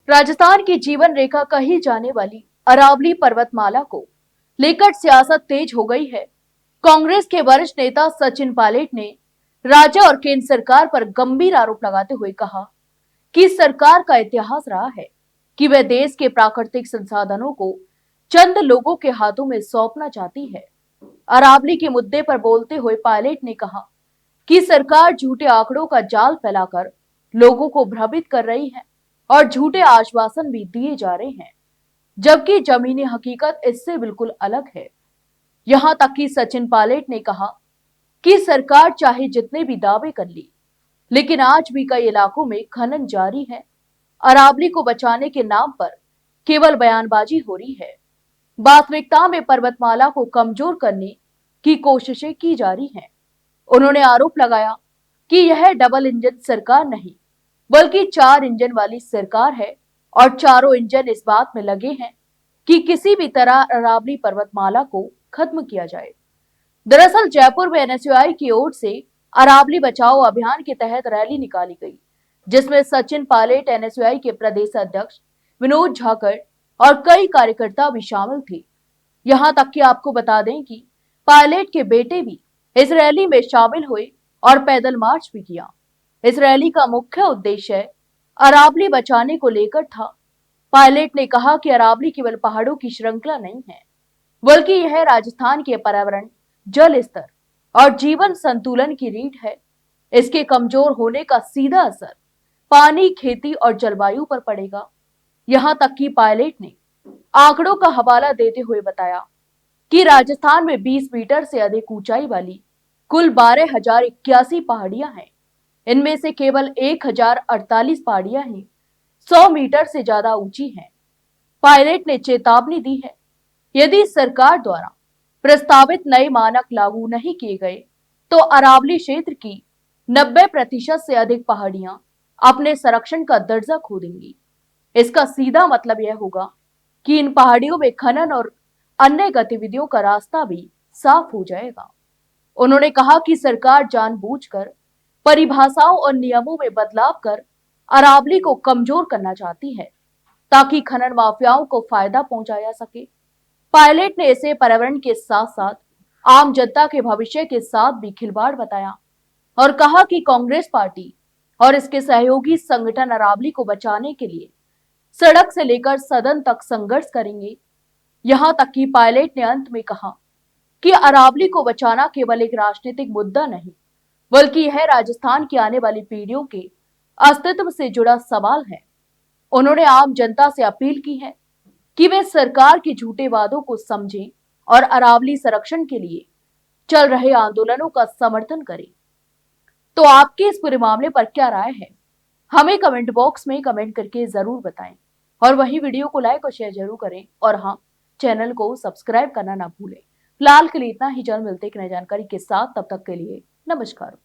राजस्थान की जीवन रेखा कही जाने वाली अरावली पर्वतमाला को लेकर सियासत तेज हो गई है। कांग्रेस के वरिष्ठ नेता सचिन पायलट ने राज्य और केंद्र सरकार पर गंभीर आरोप लगाते हुए कहा कि सरकार का इतिहास रहा है कि वह देश के प्राकृतिक संसाधनों को चंद लोगों के हाथों में सौंपना चाहती है। अरावली के मुद्दे पर बोलते हुए पायलट ने कहा कि सरकार झूठे आंकड़ों का जाल फैलाकर लोगों को भ्रमित कर रही है और झूठे आश्वासन भी दिए जा रहे हैं, जबकि जमीनी हकीकत इससे बिल्कुल अलग है। यहां तक कि सचिन पायलट ने कहा कि सरकार चाहे जितने भी दावे कर ली, लेकिन आज भी कई इलाकों में खनन जारी है। अरावली को बचाने के नाम पर केवल बयानबाजी हो रही है। वास्तविकता में पर्वतमाला को कमजोर करने की कोशिशें की जा रही हैं। उन्होंने आरोप लगाया कि यह डबल इंजन सरकार नहीं, बल्कि 4 इंजन वाली सरकार है और चारों इंजन इस बात में लगे हैं कि किसी भी तरह अरावली पर्वतमाला को खत्म किया जाए। दरअसल जयपुर में एनएसयूआई की ओर से अरावली बचाओ अभियान के तहत रैली निकाली गई, जिसमें सचिन पायलट, एनएसयूआई के प्रदेश अध्यक्ष विनोद झाकड़ और कई कार्यकर्ता भी शामिल थे। यहां तक कि आपको बता दें कि पायलट के बेटे भी इस रैली में शामिल हुए और पैदल मार्च भी किया। इस रैली का मुख्य उद्देश्य अरावली बचाने को लेकर था। पायलट ने कहा कि अरावली केवल पहाड़ों की श्रृंखला नहीं है, बल्कि यह राजस्थान के पर्यावरण, जल स्तर और जीवन संतुलन की रीढ़ है। इसके कमजोर होने का सीधा असर पानी, खेती और जलवायु पर पड़ेगा। यहां तक कि पायलट ने आंकड़ों का हवाला देते हुए बताया कि राजस्थान में 20 मीटर से अधिक ऊंचाई वाली कुल 12,081 पहाड़ियां हैं। इनमें से केवल 1,048 पहाड़ियां ही 100 मीटर से ज्यादा ऊंची हैं। पायलट ने चेतावनी दी है, यदि सरकार द्वारा प्रस्तावित नए मानक लागू नहीं किए गए तो अरावली क्षेत्र की 90% से अधिक पहाड़ियां अपने संरक्षण का दर्जा खो देंगी। इसका सीधा मतलब यह होगा कि इन पहाड़ियों में खनन और अन्य गतिविधियों का रास्ता भी साफ हो जाएगा। उन्होंने कहा कि सरकार जानबूझकर परिभाषाओं और नियमों में बदलाव कर अरावली को कमजोर करना चाहती है, ताकि खनन माफियाओं को फायदा पहुंचाया सके। पायलट ने इसे पर्यावरण के साथ साथ आम जनता के भविष्य के साथ भी खिलवाड़ बताया और कहा कि कांग्रेस पार्टी और इसके सहयोगी संगठन अरावली को बचाने के लिए सड़क से लेकर सदन तक संघर्ष करेंगे। यहां तक कि पायलट ने अंत में कहा कि अरावली को बचाना केवल एक राजनीतिक मुद्दा नहीं, बल्कि यह राजस्थान की आने वाली पीढ़ियों के अस्तित्व से जुड़ा सवाल है। उन्होंने आम जनता से अपील की है कि वे सरकार के झूठे वादों को समझें और अरावली संरक्षण के लिए चल रहे आंदोलनों का समर्थन करें। तो आपके इस पूरे मामले पर क्या राय है, हमें कमेंट बॉक्स में कमेंट करके जरूर बताएं और वही वीडियो को लाइक और शेयर जरूर करें और हाँ, चैनल को सब्सक्राइब करना ना भूलें। फिलहाल के लिए इतना ही। जल्द मिलते एक नई जानकारी के साथ, तब तक के लिए नमस्कार।